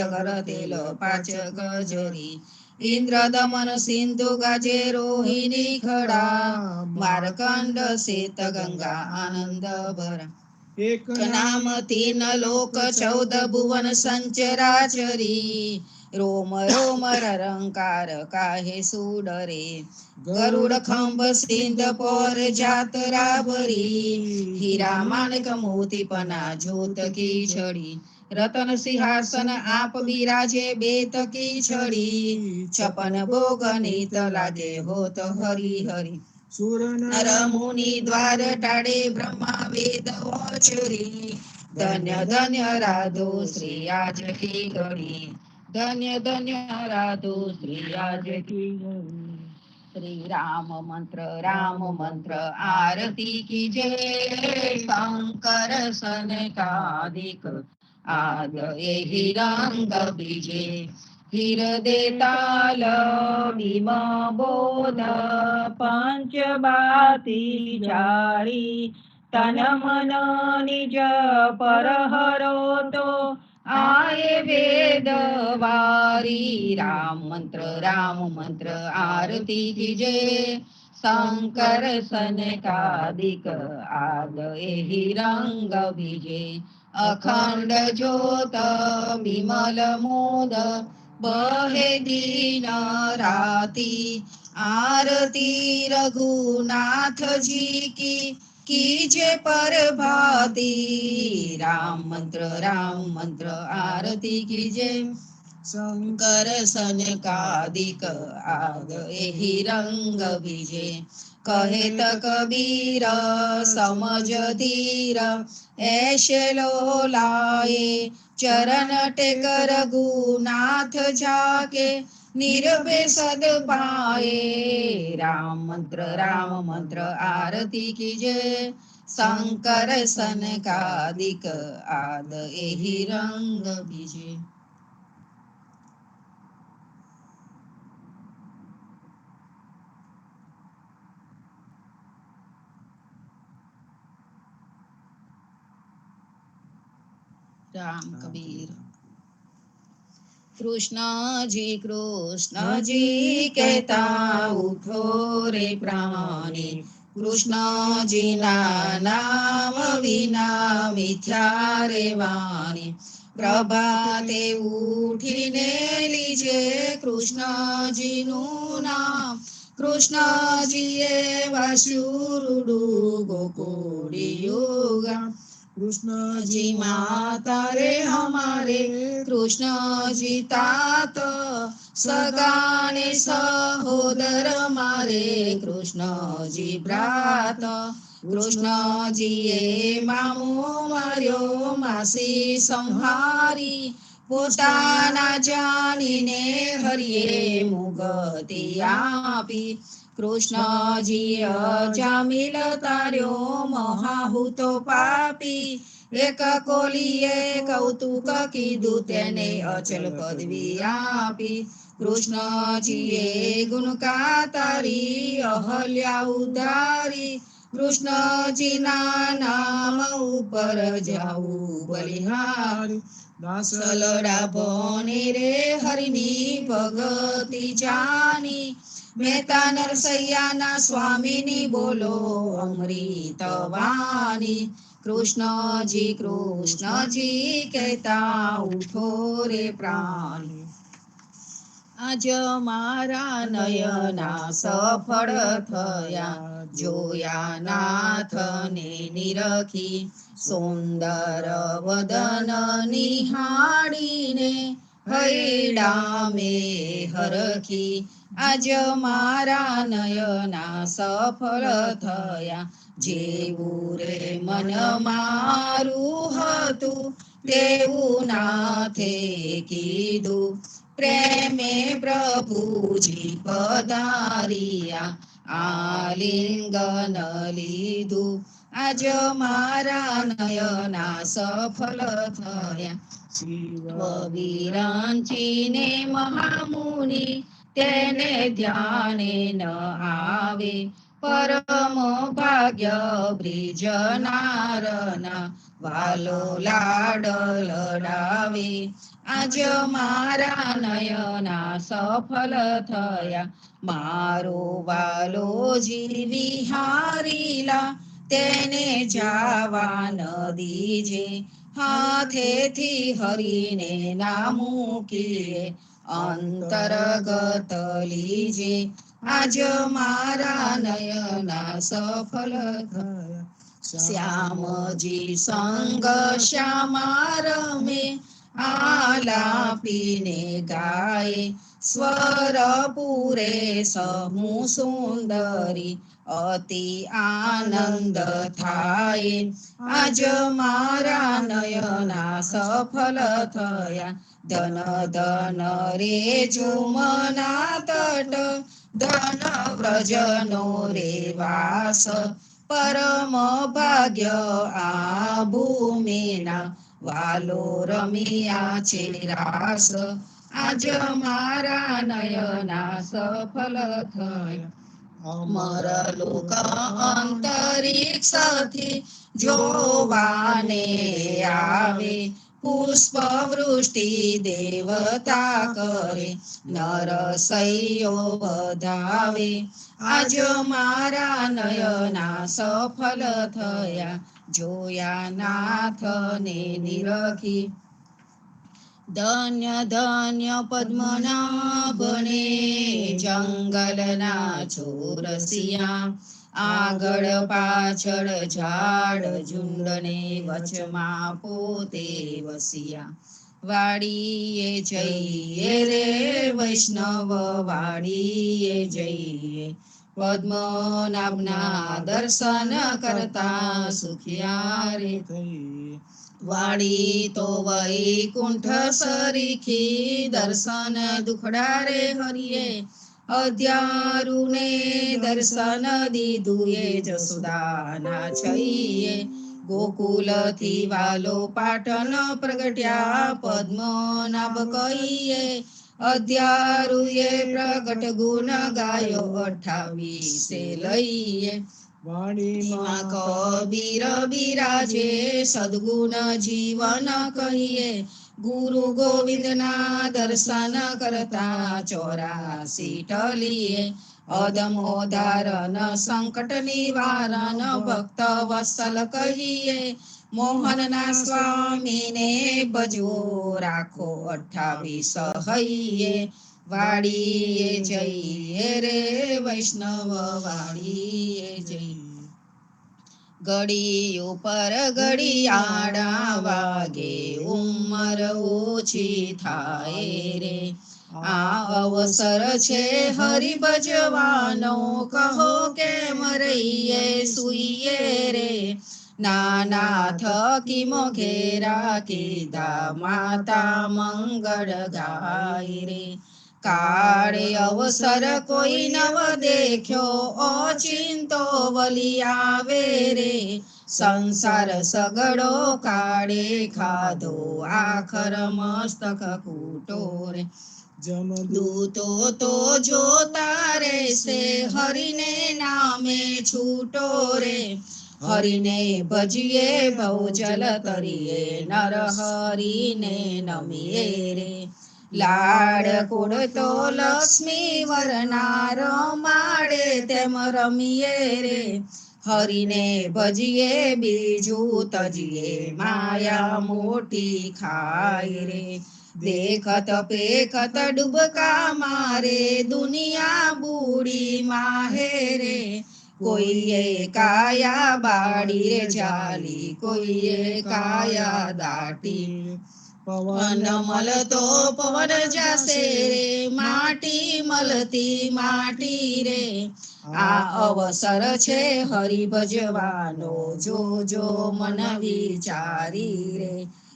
કરતેલ પાચક જરી ઇન્દ્ર દમન સિંધુ ગાજે રોહિણી ખડા મારકંડ શેત ગંગા આનંદ ભરા એક નામ તીન લોક 14 ભુવન સંચરાચરી રોમ રોમ રંકાર કાહે સુડરે ગરુડ ખંભ સિંધ પર જાતરા ભરી હીરા માણક મોતી પના જોત કી છડી રતન સિંહાસન આપ બિરાજે બેત કી છડી છપન ભોગ નીત લાગે હોત હરી હરી સુર નર મુનિ દ્વાર ટાળે બ્રહ્મા વેદ વચરી ધન્ય ધન્ય રાધો શ્રી આજ કી ઘડી ધન્ય ધન્ય રાધો શ્રી આજ કી ઘડી શ્રી રામ મંત્ર આરતી કી જય શંકર સનકાદિક આદ એહી રંગ બીજે હિરદે તાલ ભીમ બોધ પંચ બાતી ચારી તન મન નિજ પર હરો તો આયે વેદ વારી રામ મંત્ર આરતી કી જય શંકર સનકાદિક આદ એહી રંગ બીજે અખંડ જ્યોત વિમલ મોદ બહે દીન રાતી આરતી રઘુનાથજી કી કીજે પરભાતી રામ મંત્ર આરતી કીજે શંકર સનકાદિક આદ એહી રંગ બીજે કહે ત કબીર સમજ ધીર ऐसे लोलाए चरण टेक रघुनाथ जाके निरभय सद पाए राम मंत्र आरती कीजे शंकर सनकादिक आद एही रंग बीजे राम कबीर कृष्ण जी कहता उठो रे प्राणी कृष्ण जी ना नाम विना मिथ्या रे वाणी प्रभाते उठीने लीजे कृष्ण जी નું નામ કૃષ્ણજીએ વાસ્યુરુડુ ગોકુળી યોગા कृष्ण जी माता रे हमारे कृष्ण जी तात सगाने सहोदर मारे कृष्ण जी भ्रात कृष्ण जी ए मामो मार्यो मासी संहारी પોતાના જાણીને હરિએ મુગતિ આપી કૃષ્ણજી અજામિલ તાર્યો મહાહૂતો પાપી એક કોલીએ કૌતુક કીધું તેને અચલ પદવી આપી કૃષ્ણજીએ ગુણકા તારી અહલ્યા ઉધારી કૃષ્ણજીના નામ ઉપર જાવું બલિહારી દાસલડા ભણી રે હરિની ભગતિ જાની મહેતા નરસૈયાના સ્વામીની બોલો અમૃત વાણી કૃષ્ણજી કહેતા ઉઠો રે પ્રાણી આજ મારા નયના સફળ થયા જોયા નાથને નિરખી સુંદર વદન નિહાળીને હૈડા મે હરખી આજ મારા નયના સફળ થયા જેવું રે મન મારું હતું તેવું નાથે કીધું પ્રેમે પ્રભુજી પધારિયા આલિંગન લીધું આજ મારા નયના સફળ થયા શિવ વિરાંચીને મહામુનિ તેને ધ્યાને ન આવે પરમ ભાગ્ય બ્રિજનારના વાલો લાડ લડાવે. આજ મારા નયના સફળ થયા, મારો વાલો જીવી હારીલા, તેને જાવા ન દીજે. હાથેથી હરીને ના મૂકીએ, અંતરગત લીજે. આજ મારા નયના સફળ થયા, શ્યામજી સંગ શ્યામા રમે, આલાપીને ગાય. સ્વર પૂરે સમૂહ સુંદરી, અતિ આનંદ થાય. આજ મારા નયના સફળ થયા, ધન ધન રે જુમના તટ, ધન વ્રજનો રે વાસ. પરમ ભાગ્ય આ ભૂમિના, વાલો રમિયા છે રાસ. આજ મારા નયના સફળ થયા, અમર લોક અંતરિક્ષથી જોવાને આવે. પુષ્પ વૃષ્ટિ દેવતા કરે, નરસૈયો વધાવે. આજ મારા નયના સફળ થયા, જોયા નાથને નિરખી. ધન્ય ધન્ય પદ્મનાભને, જંગલના ચોરસિયા. આગળ પાછળ ઝાડ ઝુંડને, વચમાં પોતે વસિયા. વાડીએ જઈએ રે વૈષ્ણવ, વાડીએ જઈએ. પદ્મનાભના દર્શન કરતા સુખિયા રે થઈએ. વાડી તો વૈકુંઠ સરીખી, દર્શન દુખડા રે હરિએ. અધ્યારુને દર્શન દીધું એ, જસોદાના છઈએ. ગોકુલથી વાલો પાટણ પ્રગટ્યા, પદ્મનાભ કહીએ. અધ્યારુએ પ્રગટ ગુણ ગાયો, 28 લઈએ. વાણીમાં કબીર બિરાજે, સદગુણ જીવન કહીએ. ગુરુ ગોવિંદના દર્શન કરતા, 84 ટલીએ. અદમો ધારન સંકટ નિવારણ, ભક્ત વત્સલ કહીએ. મોહનના સ્વામીને ભજવો, રાખો 28 હૈયે. વાડીએ જઈએ રે વૈષ્ણવ, વાડીએ જઈએ. ઘડી ઉપર ઘડિયાળા વાગે, ઉંમર ઓછી થાય રે. આ અવસર છે હરિ ભજવાનો, કહો કેમ રહીએ સુઈએ રે. નાના થકી મોઘેરા કીધા, માતા મંગળ ગાય રે. કાળે અવસર કોઈ નવ દેખ્યો, ઓચિંતો વલી આવે રે. સંસાર સગડો કાળે ખાધો, આખર મસ્તક કૂટો રે. જમદૂતો તો જોતા રહેશે, હરિને નામે છૂટો રે. હરિને ભજીએ ભવજલ તરીએ, નર હરિને નમીએ રે. લાડ કુળતો લક્ષ્મી વરના, રમાડે તેમ રમીએ રે. હરિને ભજીએ બીજું તજીએ, માયા મોટી ખાય રે. દેખત પેખત ડૂબકા મારે, દુનિયા બુડી માહે રે. કોઈએ કાયા બાળી રે જાલી, કોઈએ કાયા દાટી. પવન મળતો પવન જશે રે, માટી મળતી માટી રે. આ અવસર છે હરિ ભજવાનો, જોજો મન વિચારી રે.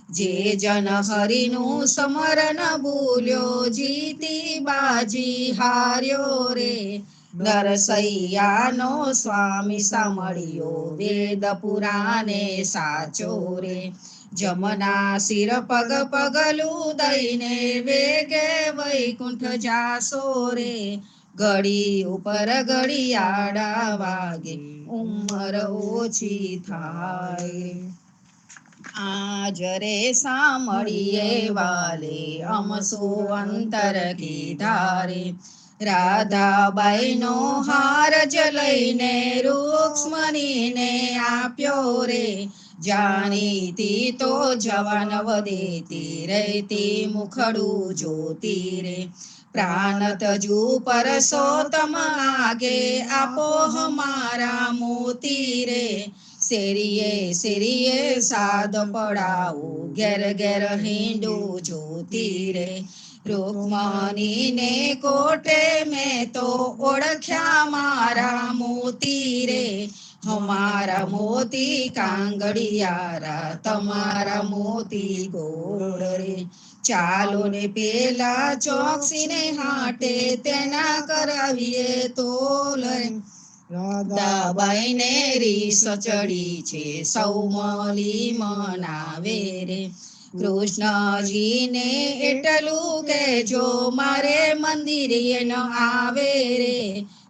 જે જન હરિનું સમરણ ભૂલ્યો, જીતી બાજી હાર્યો રે. નરસૈયાનો સ્વામી સાંભળ્યો, વેદ પુરાણે સાચો રે. જમના શિર પગ પગલું દઈને, વેગે વૈકુંઠ જાસો રે. ઘડી ઉપર ઘડિયાળા વાગે ઉંમર ઓછી થાય. આજ રે સાંભળીએ વાલે અમસો અંતર કીધારે, રાધાબાઈ નો હાર જ લઈને રૂક્ષ્મણીને આપ્યો રે, જાણીતી તો જવાન વધેતી રહેતી મુખડું જોતી રે, પ્રાણ તજુ પરસોત્તમ લાગે આપો હમારા મોતી રે, શેરીએ શેરીએ સાદ પડાવું ઘેર ઘેર હિંડું જોતી રે, રૂકમણીને કોટે મેં તો ઓળખ્યા મારા મોતી રે, હમારા મોતી કાંગડિયારા તમારા મોતી ગોળ રે, ચાલો ને પેલા ચોકસીને હાટે તેના કરાવીએ તોલ રે, રાધાબાઈને રીસ ચડી છે સૌ મળી મનાવે રે, કૃષ્ણજીને એટલું કેજો મારે મંદિરે ન આવે રે,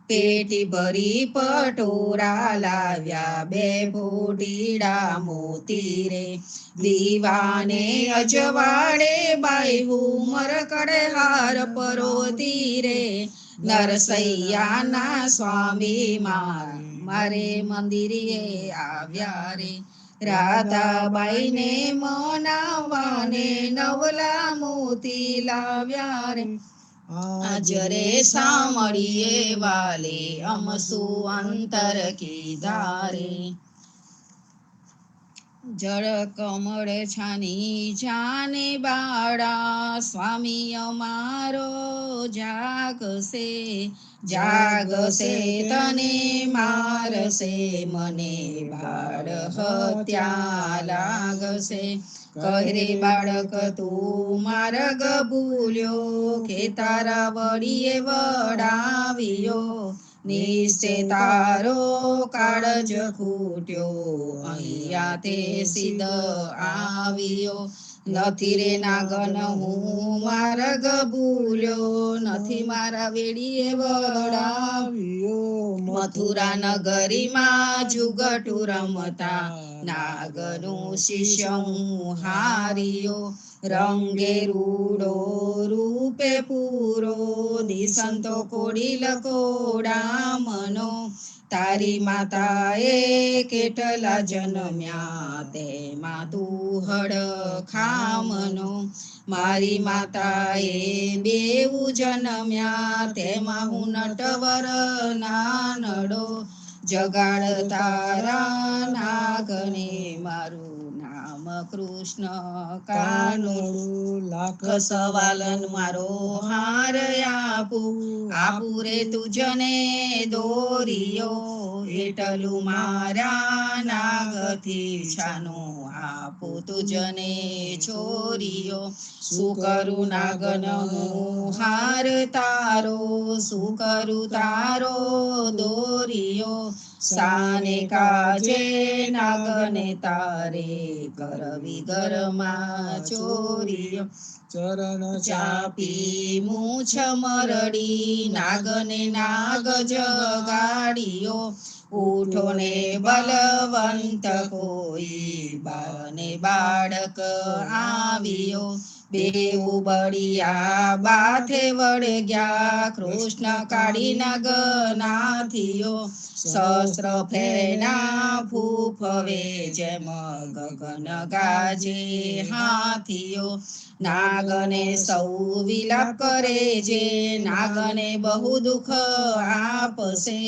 પેટી ભરી પટોરા લાવ્યા બે ફૂટીડા મોતી રે, દીવાને અજવાડે બાયું મરકડે હાર પરોતી રે, નરસૈયાના સ્વામી મારે મંદિરે આવ્યા રે, રાધાબાઈને મનાવાને નવલા મોતી લાવ્યા રે, આજ રે સાંભળીએ વાલે અમસુ અંતર કીધારે, જળ કમળ છાની જાને બાળા સ્વામી અમારો જાગશે, જાગશે તને મારશે મને બાળ હત્યા લાગશે, કહે બાળક તું માર્ગ ભૂલ્યો કે તારા વડીએ વડાવ્યો, નિશ્ચય તારો કાળજ ખૂટ્યો અહીંયા તે સિદ્ધ આવ્યો, નથી રે નાગન હું માર્ગ ભૂલ્યો નથી મારા વેડીએ વડાવ્યો, મથુરા નગરીમાં જુગટુ રમતા નાગનું શિષ્ય હું હાર્યો, રંગે રૂડો રૂપે પૂરો દિસંતો કોડીલ કોડામનો, તારી માતાએ કેટલા જન્મ્યા તેમાં તું હડખામનો, મારી માતાએ બેઉ જન્મ્યા તેમાં હું નટવર નાનડો, જગાડ તારા નાગને મારું નામ કૃષ્ણ કાનડું, લાખ સવાલન મારો હાર આપું રે તુજને દોરિયો, એટલું મારા નાગથી છાનું આપું તુજને છોરિયો, શું કરું નાગન હું હાર તારો શું કરું તારો દોરિયો, સાને કાજે નાગને તારે કરવી ઘરમાં ચોરીઓ, ચરણ ચાપી મૂછ મરડી નાગને નાગ જગાડ્યો, ઉઠો ને બલવંત કોઈ બાને બાળક આવ્યો, બેઉ બળિયા બાથે વળગ્યા કૃષ્ણ કાળી નાગ નાથિયો, સહસ્ર ફેના ફૂફવે જેમ ગગન ગાજે હાથીઓ, નાગને સૌ વિલાપ કરે જે નાગને બહુ દુઃખ આપશે,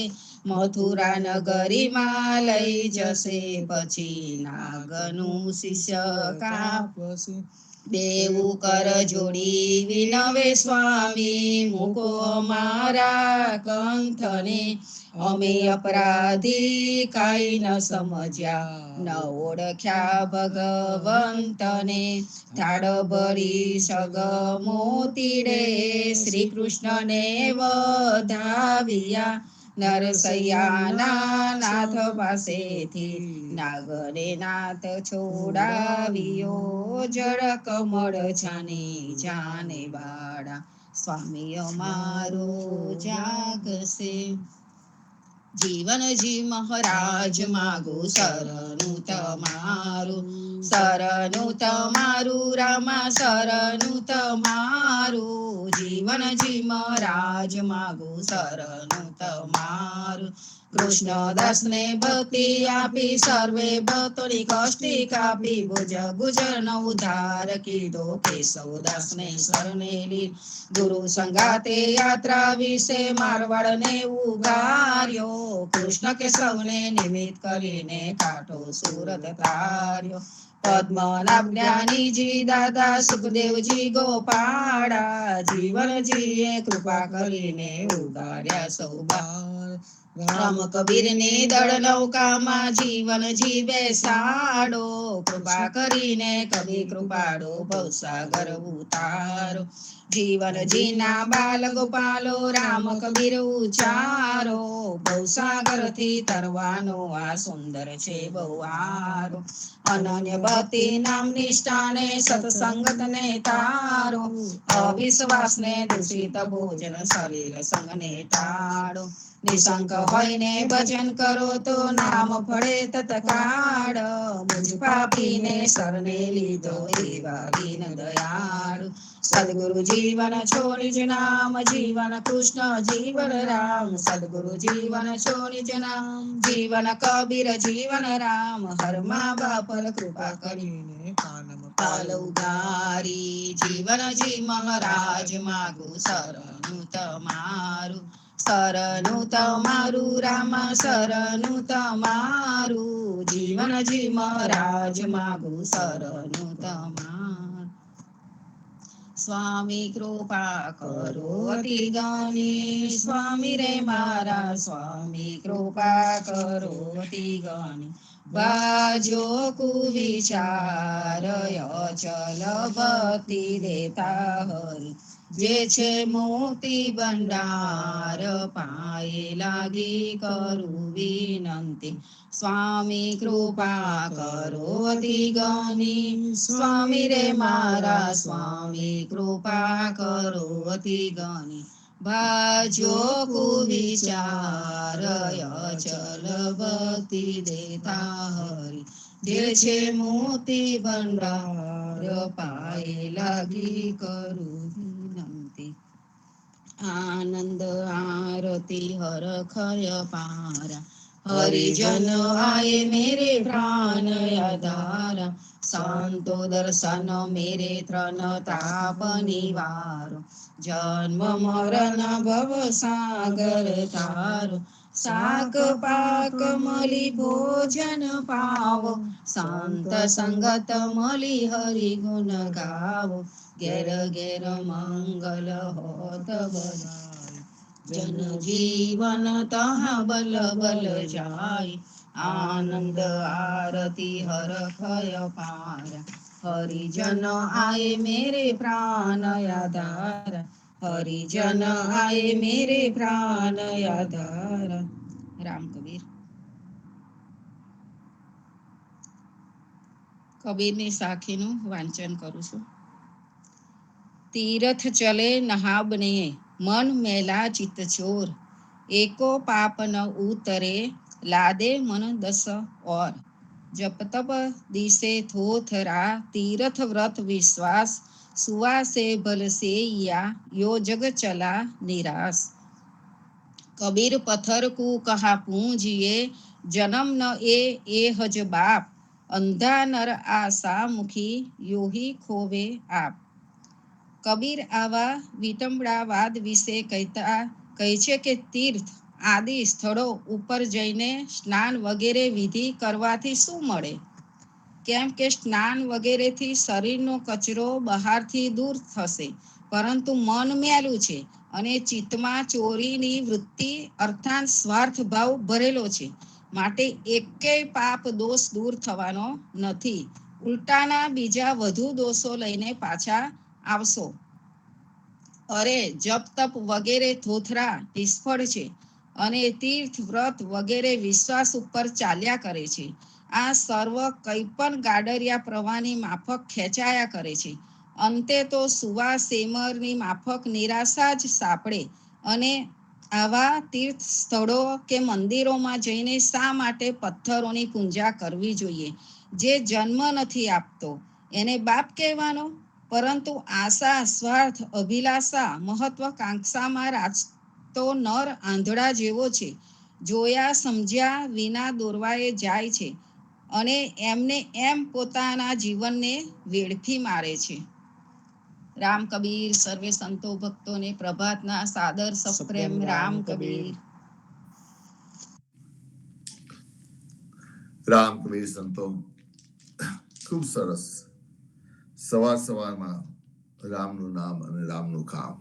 મથુરા નગરીમાં લઈ જશે પછી નાગનું શિષ્ય કાપશે, બેઉ કર જોડી વિનવે સ્વામી મૂકો મારા કંઠને, અમે અપરાધી કાંઈ ન સમજ્યા ન ઓળખ્યા ભગવંતને, થાળ ભરી સગ મોતીડે શ્રી કૃષ્ણને વધાવ્યા, નરસૈયાના નાથ પાસેથી નાગરે નાથ છોડાવ્યો, જળ કમળ જાને બાળા, સ્વામી અમારો જાગશે. જીવનજી મહારાજ માગું શરણું તમારું, શરણું તમારું રામા શરણું તમારું. જીવનજી મહારાજ માગું શરણું તમારું. કૃષ્ણદાસને ભક્તિ આપી, સર્વે ભક્તોની કષ્ટી કાપી, ગુજરનો ઉદ્ધાર કીધો, કેશવદાસને શરણે લીધો. ગુરુ સંગાતે યાત્રા વિશે મારવાડને ઉગાર્યો, કૃષ્ણ કેશવને નિમિત્ત કરીને કાંઠો સુરત તાર્યો. પદ્મનાભ જ્ઞાનીજી દાદા, સુખદેવજી ગોપાળા, જીવનજીએ કૃપા કરીને ઉગાર્યા સૌ બાળ. રામ કબીરની દળ નૌકામાં જીવનજી બેસાડો, કૃપા કરીને કબીર કૃપાળો ભવસાગર ઉતારો. જીવનજીના બાલ ગોપાલો રામ કબીર ઉચારો, ભવસાગરથી તરવાનો આ સુંદર છે બહુવારો. અનન્ય ભક્તિ નામ નિષ્ઠાને સત્સંગતને તારો, અવિશ્વાસને દૂષિત ભોજન શરીર સંગને ટાળો. નિશંક હોઈને ભજન કરો તો નામ ફળે તત્કાળ, મુજ પાપીને શરણે લીધો એવા દીન દયાળુ. સદગુરુ જીવન છોડી જ નામ, જીવન કૃષ્ણ જીવન રામ. સદગુરુ જીવન છોડી જ નામ, જીવન કબીર જીવન રામ. હર મા બાપ કૃપા કરીને પાલ ઉગારી. જીવનજી મહારાજ માગું શરણું તમારું, શરણું તમારું રામા શરણું તમારું. જીવનજી મહારાજ માગું શરણું તમારું. સ્વામી કૃપા કરો અતિ જ્ઞાની, સ્વામી રે મારા સ્વામી કૃપા કરો અતિ જ્ઞાની. બાજો કુવિચાર અચલ ભક્તિ દેતા હરિ, જે છે મોતી ભંડાર પાયે લાગી કરું વિનંતી. સ્વામી કૃપા કરો અતિ જ્ઞાની, સ્વામી રે મારા સ્વામી કૃપા કરો અતિ જ્ઞાની. ભાજો કુવિચાર અચલ ભક્તિ દેતા હરિ, જે છે મોતી ભંડાર પાયે લાગી કરું વિનંતી. આનંદ આરતી હરખય પારા, હરિજન આયે મેરે પ્રાણ આધારા. સંતો દર્શન મેરે ત્રણ તાપ નિવારો, જન્મ મરણ ભવ સાગર તારો. શાક પાક મળી ભોજન પાવો, સંત સંગત મળી હરિ ગુણ ગાવો. ઘેર ઘેર મંગલ હોત બધાય, જન જીવન તહ બલ બલ જાય. આનંદ આરતી હરખય પારા, હરિજન આયે મેરે પ્રાણ આધારા. હરિજન આયે મેરે પ્રાણ આધારા. રામ કબીર. કબીરની સાખીનું વાંચન કરું છું. તીરથ ચલે નહાબને મન મેલા ચિત્ત ચોર, એકો પાપ ન ઉતરે લાદે મન દસ ઓર. જપ તપ દિશે થોથરા, તીરથ વ્રત વિશ્વાસ, સુવાસે ભલ સેયા, યો જગ ચલા નિરાશ. કબીર પથર કુ કહા પૂંજીએ, જન્મ ન એ હજ બાપ. અંધા નર આશા મુખી, યોહી ખોવે આપ. કબીર આવા વિટંબળાવાદ વિશે કહે છે કે તીર્થ આદિ સ્થળો ઉપર જઈને સ્નાન વગેરે વિધિ કરવાથી શું મળે? કેમ કે સ્નાન વગેરેથી શરીરનો કચરો બહારથી દૂર થશે, પરંતુ મન મેલું છે અને ચિત્તમાં ચોરીની વૃત્તિ અર્થાત સ્વાર્થ ભાવ ભરેલો છે, માટે એકેય પાપ દોષ દૂર થવાનો નથી. ઉલટાના બીજા વધુ દોષો લઈને પાછા આવશો. અરે જપ તપ વગેરે થોથરા નિષ્ફળ છે, અને તીર્થ વ્રત વગેરે વિશ્વાસ ઉપર ચાલ્યા કરે છે. આ સર્વ કંઈ પણ ગાડરિયા પ્રવાહની માફક ખેંચાયા કરે છે. અંતે તો સુવા સેમરની માફક નિરાશા જ સાંપડે. અને આવા તીર્થ સ્થળો કે મંદિરોમાં જઈને શા માટે પથ્થરોની પૂજા કરવી જોઈએ? જે જન્મ નથી આપતો એને બાપ કહેવાનો? પરંતુ આશા, સ્વાર્થ, અભિલાષા, મહત્વાકાંક્ષામાં રાજતો નર આંધળા જેવો છે. જોયા સમજ્યા વિના દોરવાએ જાય છે અને એમને એમ પોતાના જીવનને વેડફી મારે છે. રામ કબીર. સર્વે સંતો ભક્તોને પ્રભાતના સાદર સપ્રેમ રામ કબીર. રામ કબીર સંતો ખૂબ સરસ. સવારમાં રામનું નામ અને રામનું કામ.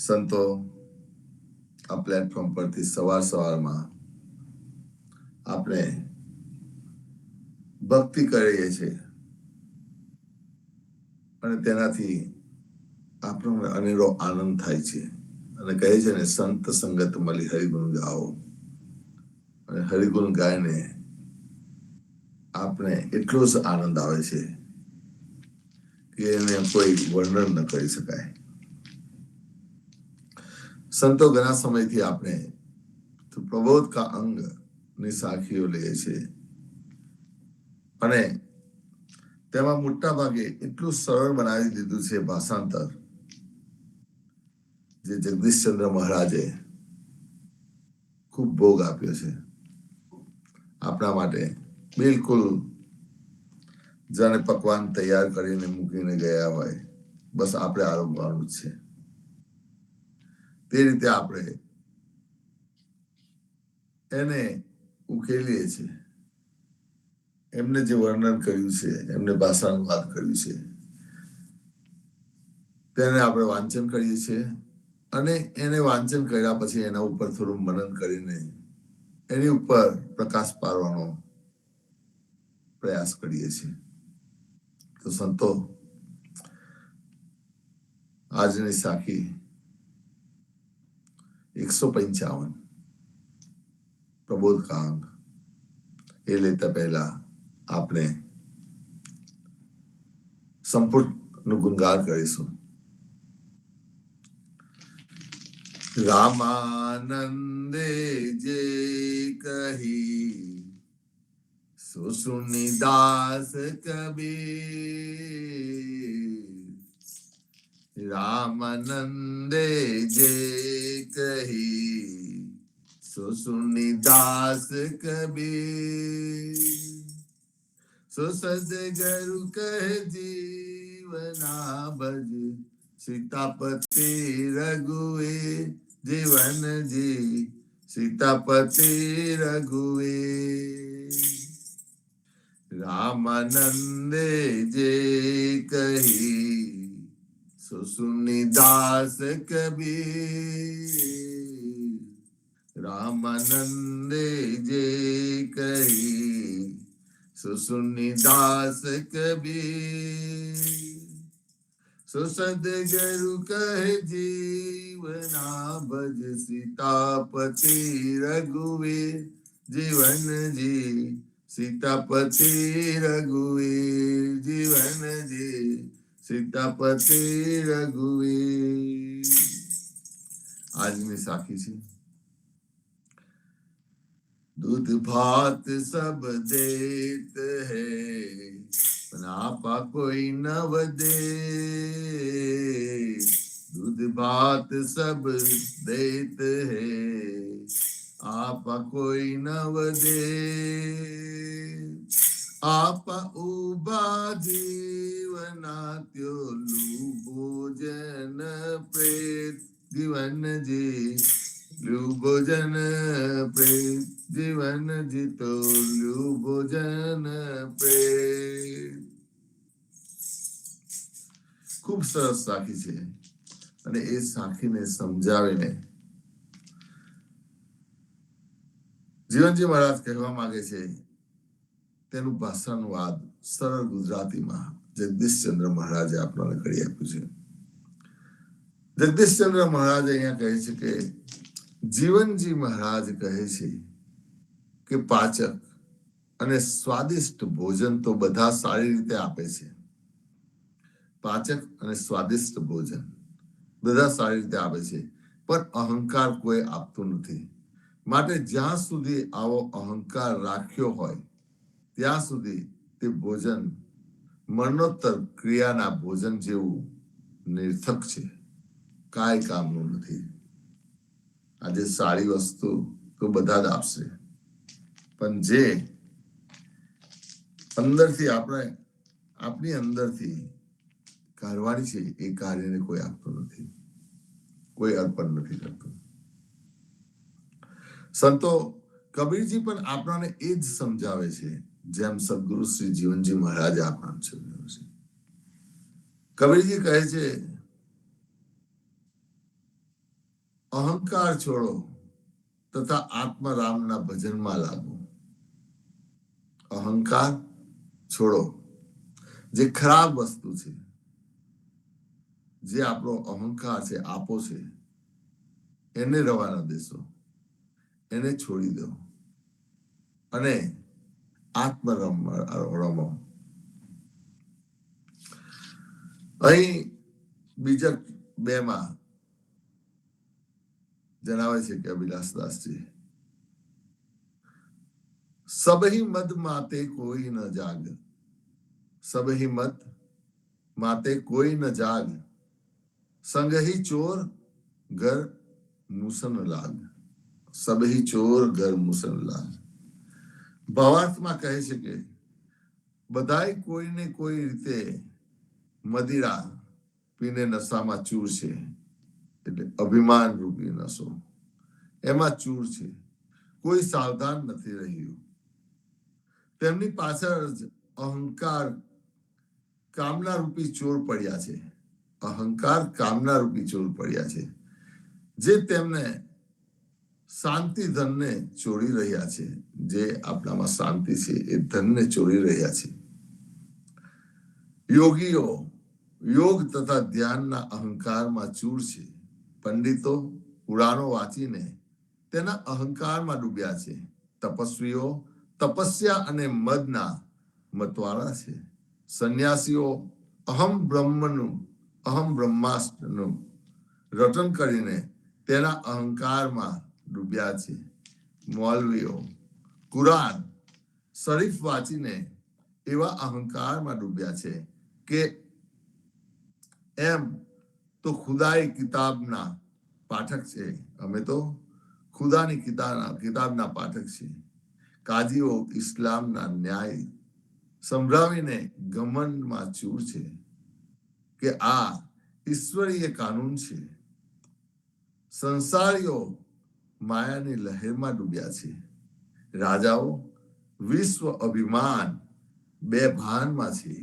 સંતો આ પ્લેટફોર્મ પરથી સવારમાં આપણે ભક્તિ કરીએ છીએ અને તેનાથી આપણને અનેરો આનંદ થાય છે. અને કહે છે ને, સંત સંગત મળી હરિગુણ ગાઓ. અને હરિગુણ ગાયને આપણે એટલો જ આનંદ આવે છે કે એને કોઈ વર્ણન ન કરી શકાય. સંતો ઘણા સમયથી આપણે પ્રબોધ કા અંગ ની સાખીઓ લઈએ છે અને તેમાં મોટા ભાગે એટલું સરળ બનાવી દીધું છે ભાષાંતર, જે જગદીશચંદ્ર મહારાજે ખૂબ ભોગ આપ્યો છે આપણા માટે. બિલકુલ જાણે પકવાન તૈયાર કરીને મૂકીને ગયા હોય, બસ આપણે આરોગવાનું જ છે. તે રીતે આપણે એને ઉકેલીએ છીએ. એમને જે વર્ણન કર્યું છે, એમને ભાષાનુવાદ કર્યું છે, તેને આપણે વાંચન કરીએ છીએ અને એને વાંચન કર્યા પછી એના ઉપર થોડું મનન કરીને એની ઉપર પ્રકાશ પાડવાનો પ્રયાસ કરીએ છીએ. તો સંતો, આજની સાખી 155 પ્રબોધ કા અંગ એ લેતા પહેલા આપણે સંપૂર્ણ ગુણગાન કરીશું. રામાનંદે જે કહી સો સુની દાસ કબીર. રામાનંદે જે કહી સો સુની દાસ કબીર. સો સદગરુ કહે જીવના ભજ સીતાપતિ રઘુવીર. જીવન જી સીતાપતિ રઘુવીર. રામાનંદે જે કહી સો સુની દાસ કબીર. રામાનંદે જે કહી સો સુની દાસ કબીર. સો સદગરુ કહે જીવના ભજ સીતાપતિ રઘુવીર. જીવન જી સીતાપતિ રઘુવીર. જીવન જી સીતાપતિ રઘુવીર. આજની સાખી છે. दूध भात सब देत है, पर आपा कोई नव दे. दूध भात सब देत है, आपा कोई नव दे. आपा उबा जीवना त्यो लू भोजन प्रेत. जीवन जी લ્યુ ભોજન પ્રેત. જીવન જીતો લ્યુ ભોજન પ્રેત. ખૂબ સરસ સાખી છે અને એ સાખીને સમજાવીને જીવનજી મહારાજ કહેવા માંગે છે તેનું ભાષાનુવાદ સરળ ગુજરાતીમાં જગદીશચંદ્ર મહારાજે આપણને કરી આપ્યું છે. જગદીશચંદ્ર મહારાજ અહીંયા કહે છે કે જીવનજી મહારાજ કહે છે કે પાચક અને સ્વાદિષ્ટ ભોજન તો બધા સારી રીતે આપે છે. પાચક અને સ્વાદિષ્ટ ભોજન બધા સારી રીતે આપે છે, પણ અહંકાર કોઈ આપતું નથી. માટે જ્યાં સુધી આવો અહંકાર રાખ્યો હોય ત્યાં સુધી તે ભોજન મરણોત્તર ક્રિયાના ભોજન જેવું નિર્થક છે, કાંઈ કામનું નથી. આજે સારી વસ્તુ તો બધા જ આપશે, પણ જે અંદરથી આપણી અંદરથી કાઢવાની છે એ કાર્યને કોઈ આપતું નથી, કોઈ અર્પણ નથી કરતું. સંતો કબીરજી પણ આપણાને એ જ સમજાવે છે, જેમ સદગુરુ શ્રી જીવનજી મહારાજ આપણાને સમજાવે છે. કબીરજી કહે છે, અહંકાર છોડો તથા આત્મરામના ભજનમાં લાગો. અહંકાર છોડો, જે ખરાબ વસ્તુ છે, જે આપણો અહંકાર છે, આપો છે, એને રવા ન દેશો, એને છોડી દો અને આત્મરમ રમો. અહીં બીજા 2 જણાવે છે કે અભિલાષદાસજી, સબહી મદ માતે કોઈ ન જાગ, સબહી મદ માતે કોઈ ન જાગ, સંગહી ચોર ઘર મુસન લાગ. સબહી ચોર ઘર મુસન લાગ. ભાવાર્થમાં કહે છે કે બધાય કોઈને કોઈ રીતે મદિરા પીને નશામાં ચૂર છે, એટલે અભિમાન રૂપી નશો, એમાં ચૂર છે. કોઈ સાવધાન નથી રહ્યું. તેમની પાછળ જ અહંકાર કામના રૂપી ચોર પડ્યા છે. અહંકાર કામના રૂપી ચોર પડ્યા છે, જે તેમને શાંતિ ધનને ચોરી રહ્યા છે. જે આપણામાં શાંતિ છે એ ધનને ચોરી રહ્યા છે. યોગીઓ યોગ તથા ધ્યાનના અહંકારમાં ચૂર છે. પંડિતો પુરાણો વાંચીને તેના અહંકારમાં ડૂબ્યા છે. તપસ્વીઓ તપસ્યા અને મદના મતવાળા છે. સંન્યાસીઓ અહમ બ્રહ્માસ્ત્રનું રટન કરીને તેના અહંકારમાં ડૂબ્યા છે. મૌલવીઓ કુરાન શરીફ વાંચીને એવા અહંકારમાં ડૂબ્યા છે કે એમ તો ખુદાઈ કિતાબના પાઠક છે, અમે તો ખુદાની કિતાબના પાઠક છે. કાજીઓ ઇસ્લામના ન્યાય સંભળાવીને ગમનમાં ચૂર છે કે આ ઈશ્વરીય કાનૂન છે. સંસારીઓ માયાની લહેરમાં ડૂબ્યા છે. રાજાઓ વિશ્વ અભિમાન બે ભાનમાં છે.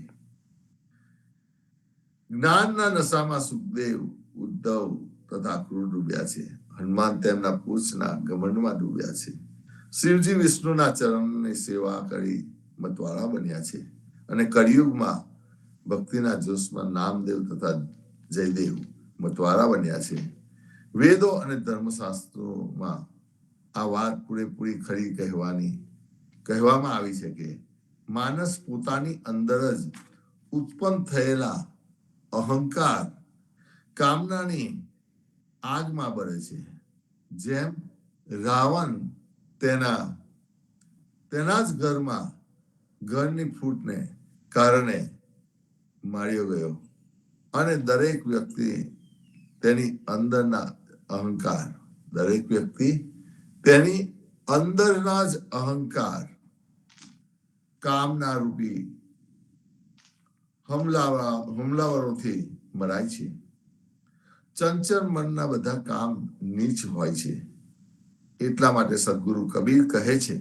જ્ઞાનના નશામાં સુખદેવ ઉદ્ધવ તથા ક્રૂર ડૂબ્યા છે. હનુમાન તેમના પૂછના ઘમંડમાં ડૂબ્યા છે. શિવજી વિષ્ણુના ચરણની સેવા કરી મતવાળા બન્યા છે અને કળિયુગમાં ભક્તિના જોશમાં નામદેવ તથા જયદેવ મતવાળા બન્યા છે. વેદો અને ધર્મશાસ્ત્રોમાં આ વાત પૂરેપૂરી ખરી કહેવામાં આવી છે કે માનસ પોતાની અંદર જ ઉત્પન્ન થયેલા અહંકાર કામનાની આગમાં બળે છે. જેમ રાવણ તેના જ ઘરની ફૂટને કારણે માર્યો ગયો અને દરેક વ્યક્તિ તેની અંદરના જ અહંકાર કામના રૂપી હુમલાવરોથી મરાય છે. ચંચળ મનના બધા કામ નીચ હોય છે. એટલા માટે સદગુરુ કબીર કહે છે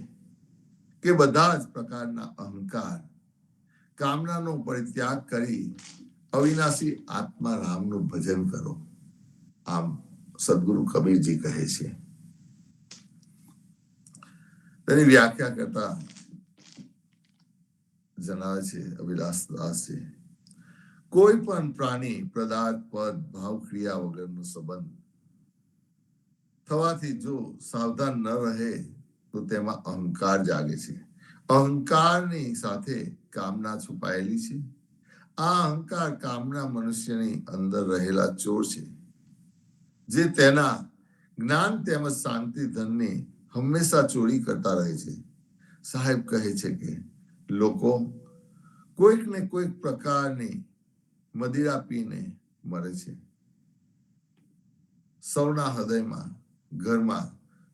કે બધા જ પ્રકારના અહંકાર કામનાનો પરિત્યાગ કરી અવિનાશી આત્મા રામનું ભજન કરો. આમ સદગુરુ કબીરજી કહે છે. તેની વ્યાખ્યા કરતા જણાવે છે અભિલાષદાસજી, કોઈ પણ પ્રાણી પદાર્થ પદ ભાવ ક્રિયા વગરનો સંબંધ થવાથી જો સાવધાન ન રહે તો તેમાં અહંકાર જાગે છે. અહંકારની સાથે કામના છુપાયેલી છે. આ અહંકાર કામના મનુષ્યની અંદર રહેલા ચોર છે, જે તેના જ્ઞાન તેમજ શાંતિ ધનની હંમેશા ચોરી કરતા રહે છે. સાહેબ કહે છે કે લોકો કોઈક ને કોઈક પ્રકારની મદિરા પીને મરે છે. સૌના હૃદયમાં, ઘરમાં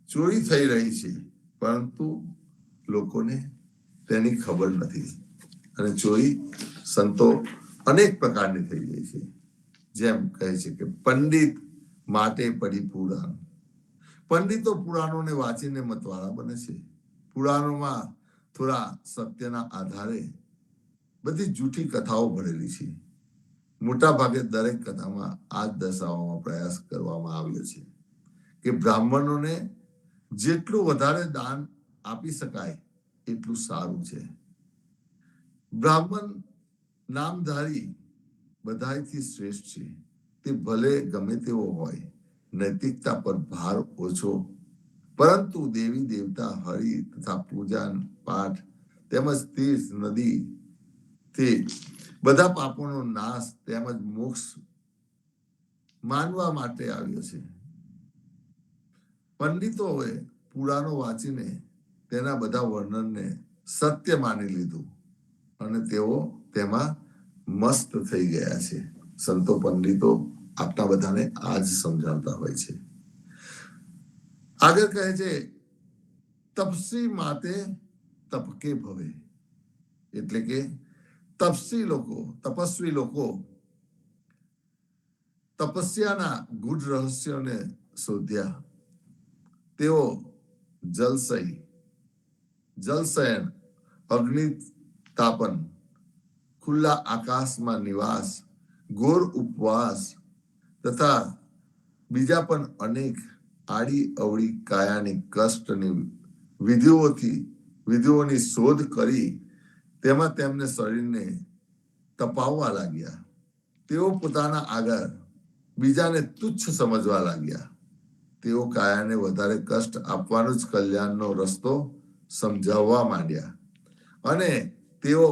ચોરી થઈ રહી છે, પરંતુ લોકોને તેની ખબર નથી. અને ચોરી સંતો અનેક પ્રકારની થઈ રહી છે. જેમ કહે છે કે પંડિત માટે પડી પુરાણ. પંડિતો પુરાણોને વાંચીને મતવાળા બને છે. પુરાણોમાં થોડા સત્યના આધારે બધી જૂઠી કથાઓ ભરેલી છે. મોટા ભાગે દરેક કથામાં આ જ દર્શાવવાનો પ્રયાસ કરવામાં આવ્યો છે કે બ્રાહ્મણોને જેટલું વધારે દાન આપી શકાય એટલું સારું છે. બ્રાહ્મણ નામધારી બધાથી શ્રેષ્ઠ છે. તે ભલે ગમે તેવો હોય, નૈતિકતા પર ભાર ઓછો, પરંતુ દેવી દેવતા, હરિ તથા પૂજા પાઠ તેમજ તીર્થ નદી તે બધા પાપોનો નાશ તેમજ મોક્ષ માનવા માટે આવ્યો છે. પંડિતોએ પુરાણો વાંચીને તેના બધા વર્ણનને સત્ય માની લીધું અને તેઓ તેમાં મસ્ત થઈ ગયા છે. સંતો પંડિતો આપણા બધાને આજ સમજાવતા હોય છે. આગળ કહે છે તપસી માતે તપકે ભવે, એટલે કે તપસ્વી લોકો તપસ્યાના ગૂઢ રહસ્યોને શોધ્યા. તેઓ જલશયન, અગ્નિ તાપન, ખુલ્લા આકાશમાં નિવાસ, ઘોર ઉપવાસ તથા બીજા પણ અનેક આડી અવળી કાયાની કષ્ટની વિધિઓની શોધ કરી તેમાં તેમને શરીરને તપાવવા લાગ્યા. તેઓ પોતાના આગળ બીજાને તુચ્છ સમજવા લાગ્યા. તેઓ કાયાને વધારે કષ્ટ આપવાનો જ કલ્યાણનો રસ્તો સમજાવવા માંડ્યા અને તેઓ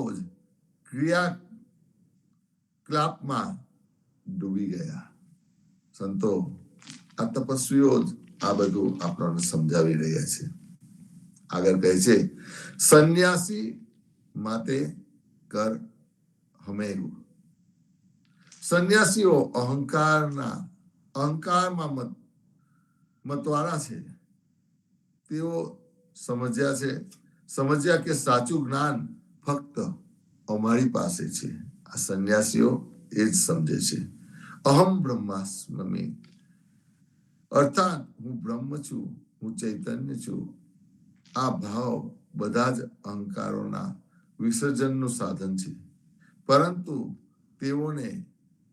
ક્રિયાકલાપમાં ડૂબી ગયા. સંતો આ તપસ્વીઓ જ આ બધું આપણને સમજાવી રહ્યા છે. આગળ કહે છે સંન્યાસી માટે કર હમેરું. સંન્યાસીઓ અહંકારમાં મતવાળા છે. તેઓ સમજ્યા કે સાચું જ્ઞાન ફક્ત અમારી પાસે છે. આ સંન્યાસીઓ એ જ સમજે છે. અહમ બ્રહ્માસ્મિ, અર્થાત હું બ્રહ્મ છું, હું ચૈતન્ય છું. આ ભાવ બધા જ અહંકારોના વિસર્જનનું સાધન છે. પરંતુ તેઓને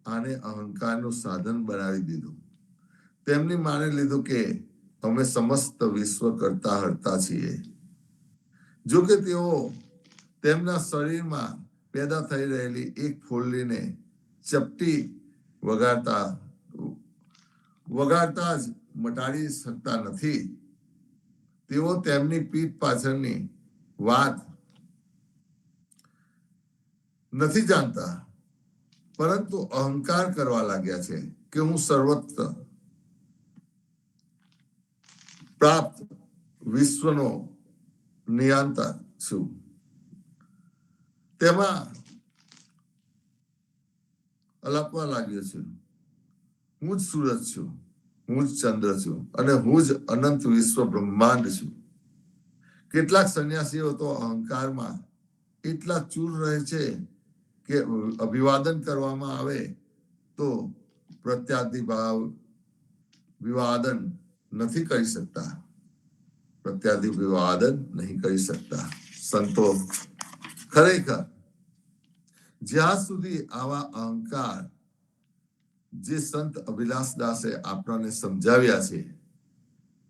આને અહંકારનું સાધન બનાવી દીધું. તેમની માની લીધું કે અમે સમસ્ત વિશ્વ કરતા હરતા છીએ. જો કે તેઓ તેમના શરીરમાં પેદા થઈ રહેલી એક ફોલ્લીને ચપટી વગાડતા જ મટાડી શકતા નથી. તેઓ તેમની પીઠ પાછળની વાત નથી જાણતા, પરંતુ અહંકાર કરવા લાગ્યા છે કે હું સર્વત્ર પ્રાપ્ત વિશ્વનો નિયંતા છું. તેમાં અલપવા લાગ્યો છું. હું જ સૂરજ છું, હું જ ચંદ્ર છું અને હું જ અનંત વિશ્વ બ્રહ્માંડ છું. કેટલાક સંન્યાસીઓ તો અહંકારમાં એટલા ચૂર રહે છે કે અભિવાદન કરવામાં આવે તો વિવાદન નહીં કરી શકતા. સંતો ખરેખર જ્યાં સુધી આવા અહંકાર જે સંત અભિલાષ દાસે આપણને સમજાવ્યા છે,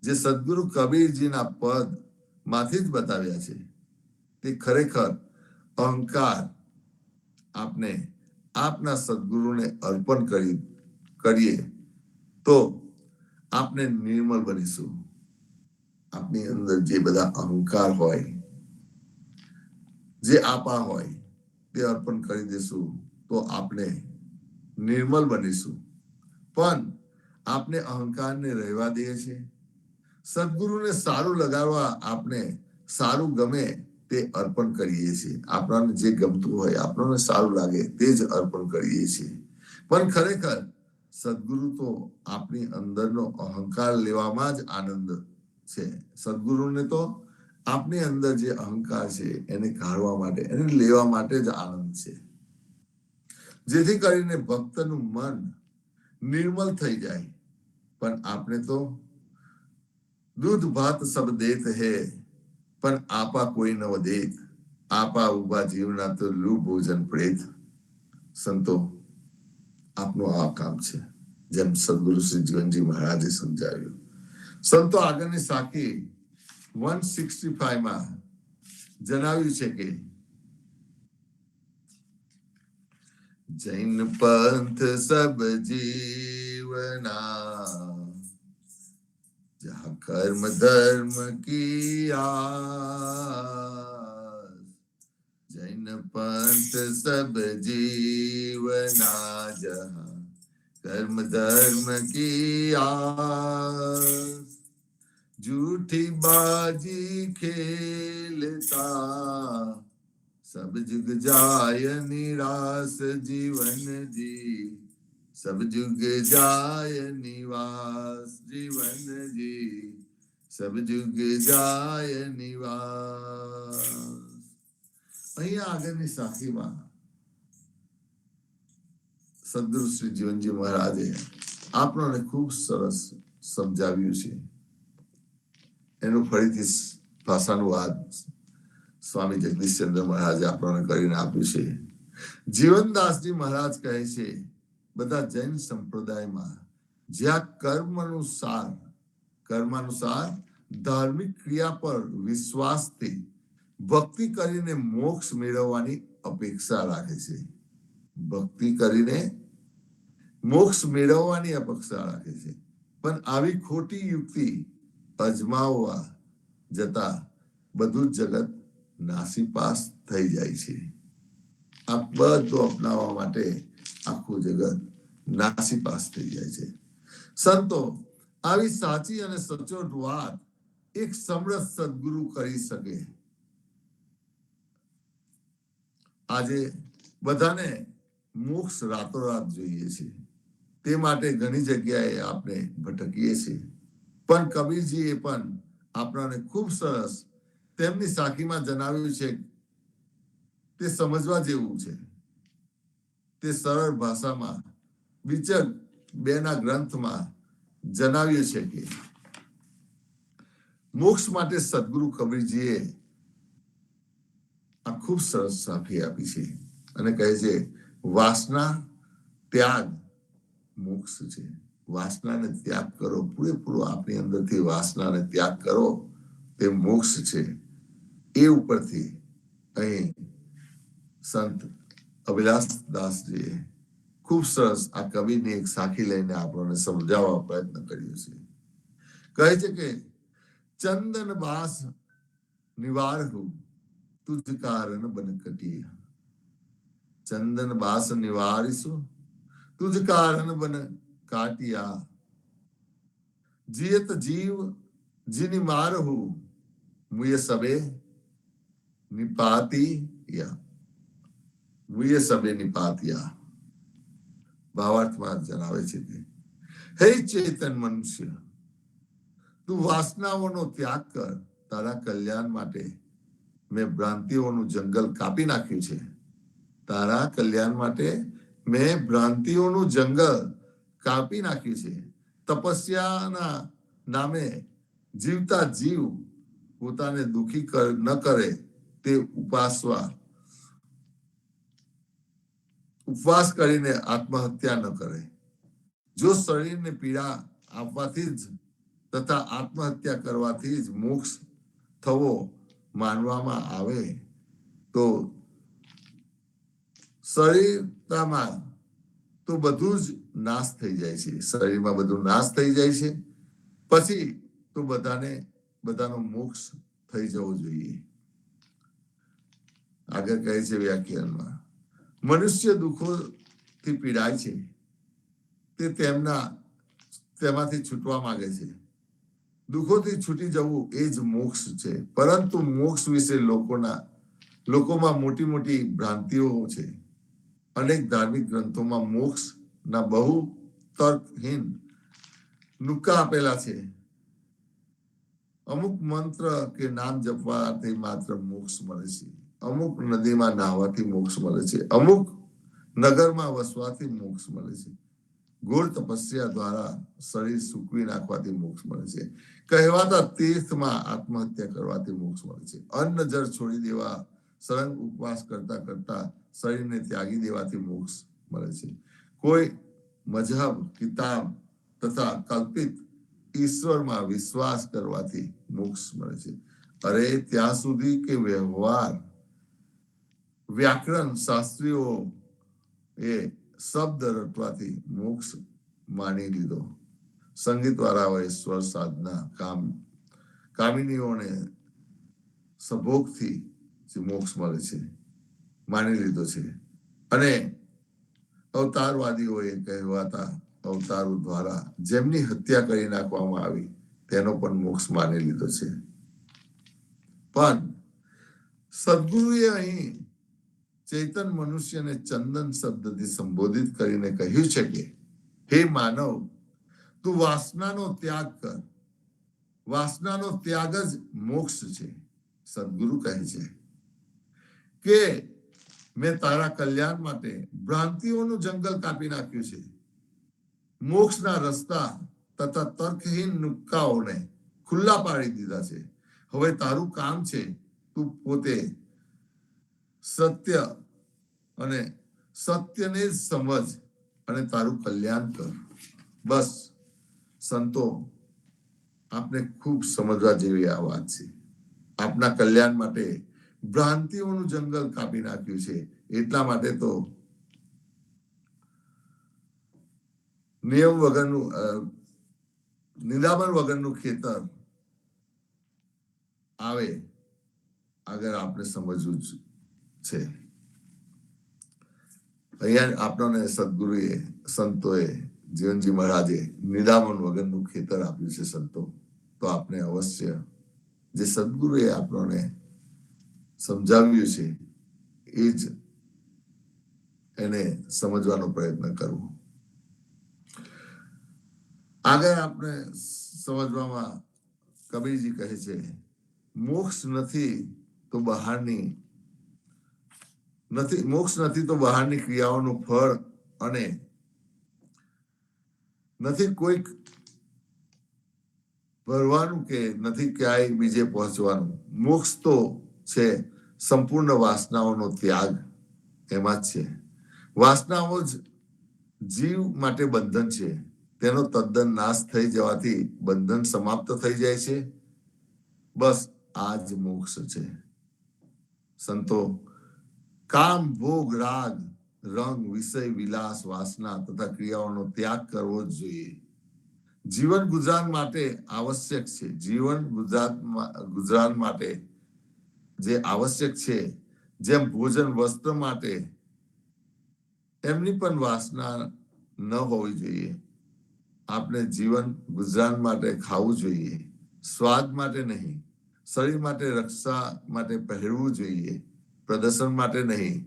જે સદગુરુ કબીરજીના પદ માંથી જ બતાવ્યા છે, તે ખરેખર અહંકાર આપને આપના સદગુરુને અર્પણ કરીએ તો આપણે નિર્મળ બનીશું. આપની અંદર જે બધા અહંકાર હોય, જે આપા હોય, તે અર્પણ કરી દેશું તો આપણે નિર્મળ બનીશું. પણ આપણે અહંકારને રહેવા દઈએ છીએ. સદગુરુને સારું લગાડવા આપણે સારું ગમે તે અર્પણ કરીએ છીએ. આપણને જે ગમતું હોય, આપણને સારું લાગે તે જ અર્પણ કરીએ છીએ. પણ ખરેખર સદગુરુ તો આપણી અંદરનો અહંકાર લેવામાં જ આનંદ છે. સદગુરુને તો આપની અંદર જે અહંકાર છે એને કાઢવા માટે, એને લેવા માટે જ આનંદ છે. જેથી કરીને ભક્તનું મન નિર્મલ થઈ જાય. પણ આપણે તો દૂધ ભાત સબ દેત હે, પણ આપા કોઈ નવ દેત. આપા ઉભા જીવના તો લૂ ભોજન પ્રેત. સંતો, આપનું આ કામ છે. જેમ સદગુરુ શ્રી જીવનજી મહારાજે સમજાવ્યું. સંતો આગળની સાખી 165 માં જણાવ્યું છે કે જૈન પંથ સબ જીવના જહાં કર્મ ધર્મ કી આસ. જૈન પંથ સબ જીવના જહાં कर्म धर्म की आस. झूठी बाजी खेलता सब जुग जाय निराश. जीवन जी सब जुग जाय निवास. जीवन जी सब जुग जाय નિવાસ. અહીંયા આગળની સાખીમાં સદગુરુ શ્રી જીવનજી મહારાજે આપણને ખૂબ સરસ સમજાવ્યું છે. એનું ફરીથી ભાષાનુવાદ સ્વામી જગદીશચંદ્ર મહારાજે આપણને કરીને આપ્યું છે. જીવનદાસજી મહારાજ કહે છે, બધા જૈન સંપ્રદાયમાં જ્યાં કર્માનુસાર ધાર્મિક ક્રિયા પર વિશ્વાસથી ભક્તિ કરીને મોક્ષ મેળવવાની અપેક્ષા રાખે છે. ભક્તિ કરીને મોક્ષ મેળવવાની અપેક્ષા રાખે છે. પણ આવી ખોટી યુક્તિ અજમાવવા જતા બધું જ જગત નાસીપાસ થઈ જાય છે. આ બધું અપનાવવા માટે આખું જગત નાસીપાસ થઈ જાય છે. સંતો, આવી સાચી અને સચોટ વાત એક સમરસ સદગુરુ કરી શકે. આજે બધાને મોક્ષ રાતોરાત જોઈએ છે. તે માટે ઘણી જગ્યાએ આપણે ભટકીએ છીએ. પણ કબીરજીએ પણ આપણને ખૂબ સરસ તેમની સાખીમાં જણાવ્યું છે. તે સમજવા જેવું છે. તે સરળ ભાષામાં બીચક 2 ના ગ્રંથમાં જણાવ્યું છે કે મોક્ષ માટે સદગુરુ કબીરજીએ આ ખૂબ સરસ સાખી આપી છે અને કહે છે, વાસના ત્યાગ મોક્ષ છે. વાસનાને ત્યાગ કરો, પૂરેપૂરો આપની અંદરથી વાસનાને ત્યાગ કરો, તે મોક્ષ છે. એ ઉપરથી અહીં સંત અભિલાષ દાસજીએ ખૂબ સરસ આ કવિની એક સાખી લઈને આપણને સમજાવવા પ્રયત્ન કર્યો છે. કહે છે કે ચંદન બાસ નિવારહુ તુજ કારણ બન કટિયા. ચંદન બાસ નિવારીશું તુજ કારણ બન કાટિયા. જીયત જીવ જીની મારહુ મુય સબે નિપાતિયા. મુય સબે નિપાતિયા. ભાવાર્થમાં જણાવે છે કે હે ચેતન મનુષ્ય, તું વાસનાઓનો ત્યાગ કર. તારા કલ્યાણ માટે મેં ભ્રાંતિઓનું જંગલ કાપી નાખ્યું છે. તારા કલ્યાણ માટે મેં ભ્રાંતિઓનું જંગલ કાપી નાખ્યું છે. તપસ્યાના નામે જીવતા જીવ પોતાને દુખી ન કરે તે ઉપવાસ કરીને આત્મહત્યા ન કરે. જો શરીરને પીડા આપવાથી જ તથા આત્મહત્યા કરવાથી જ મોક્ષ થવો માનવામાં આવે તો શરીરમાં તો બધું જ નાશ થઈ જાય છે. શરીરમાં બધું નાશ થઈ જાય છે. પછી તો બધાનો મોક્ષ થઈ જવો જોઈએ. આગળ કહે છે વ્યાખ્યાનમાં, મનુષ્ય દુઃખોથી પીડાય છે, તે તેમાંથી છૂટવા માંગે છે. દુઃખોથી છૂટી જવું એ જ મોક્ષ છે. પરંતુ મોક્ષ વિશે લોકોમાં મોટી મોટી ભ્રાંતિઓ છે. અનેક ધાર્મિક ગ્રંથોમાં મોક્ષના બહુ તર્કહીન નુક્કા આપેલા છે. અમુક મંત્ર કે નામ જપવાથી માત્ર મોક્ષ મળે છે. અમુક નદીમાં નાહવાથી મોક્ષ મળે છે. અમુક નગરમાં વસવાથી મોક્ષ મળે છે. ઘોર તપસ્યા દ્વારા શરીર સૂકવી નાખવાથી મોક્ષ મળે છે. કહેવાતા તીર્થમાં આત્મહત્યા કરવાથી મોક્ષ મળે છે. અન્ન જળ છોડી દેવા, સળંગ ઉપવાસ કરતા કરતા શરીરને ત્યાગી દેવાથી મોક્ષ મળે છે. કોઈ મજહબ, કિતાબ તથા કલ્પિત ઈશ્વરમાં વિશ્વાસ કરવાથી મોક્ષ મળે છે. અરે ત્યાં સુધી કે વ્યાકરણ શાસ્ત્રીઓ એ શબ્દ રટવાથી મોક્ષ માની લીધો. સંગીત વાળાઓએ સ્વર સાધના, કામિનીઓને સભોગથી મોક્ષ મળે છે માની લીધો છે. અને અવતારવાદીઓએ કહેવાતા અવતારો દ્વારા જેમની હત્યા કરી નાખવામાં આવી તેનો પણ મોક્ષ માની લીધો છે. પણ સદગુરુએ અહીં ચેતન મનુષ્યને ચંદન શબ્દથી સંબોધિત કરીને કહ્યું છે કે, હે માનવ, તું વાસનાનો ત્યાગ કર. વાસનાનો ત્યાગ જ મોક્ષ છે. સદગુરુ કહે છે કે મેં તારા કલ્યાણ માટે ભ્રાંતિઓનું જંગલ કાપી નાખ્યું છે. મોક્ષના રસ્તા તથા તર્કહીન નુક્કાઓને ખુલ્લા પાડી દીધા છે. હવે તારું કામ છે તું પોતે સત્યને જ સમજ અને તારું કલ્યાણ કર. બસ સંતો, આપને ખૂબ સમજવા જેવી આ વાત છે. આપના કલ્યાણ માટે ભ્રાંતિઓનું જંગલ કાપી નાખ્યું છે. એટલા માટે તો નિયમ વગરનું નિંદામણ વગરનું ખેતર આવે આગળ આપણે સમજવું જ છે. અહીંયા આપણને સદગુરુએ, સંતોએ, જીવનજી મહારાજે નિંદામણ વગરનું ખેતર આપ્યું છે. સંતો, તો આપણે અવશ્ય જે સદગુરુએ આપણને સમજાવ્યું છે એ જ એને સમજવાનો પ્રયત્ન કરવો. આગળ આપણે સમજવામાં કબીરજી કહે છે, મોક્ષ નથી તો બહારની ક્રિયાઓનું ફળ અને નથી કોઈક ભરવાનું કે નથી ક્યાંય બીજે પહોંચવાનું. મોક્ષ તો છે સંપૂર્ણ વાસનાઓનો ત્યાગ. એમાં જ છે. વાસનાઓ જ જીવ માટે બંધન છે. તેનો તદ્દન નાશ થઈ જવાથી બંધન સમાપ્ત થઈ જાય છે. બસ આ જ મોક્ષ છે. સંતો, કામ, ભોગ, રાગ, રંગ, વિષય, વિલાસ, વાસના તથા ક્રિયાઓનો ત્યાગ કરવો જ જોઈએ. જીવન ગુજરાન માટે આવશ્યક છે. જીવન ગુજરાન માટે જે આવશ્યક છે, જેમ ભોજન, વસ્ત્ર માટે એમની પણ વાસના ન હોવી જોઈએ. આપણે જીવન ગુજરાન માટે ખાવું જોઈએ, સ્વાદ માટે નહીં. શરીર માટે, રક્ષા માટે પહેરવું જોઈએ, પ્રદર્શન માટે નહીં.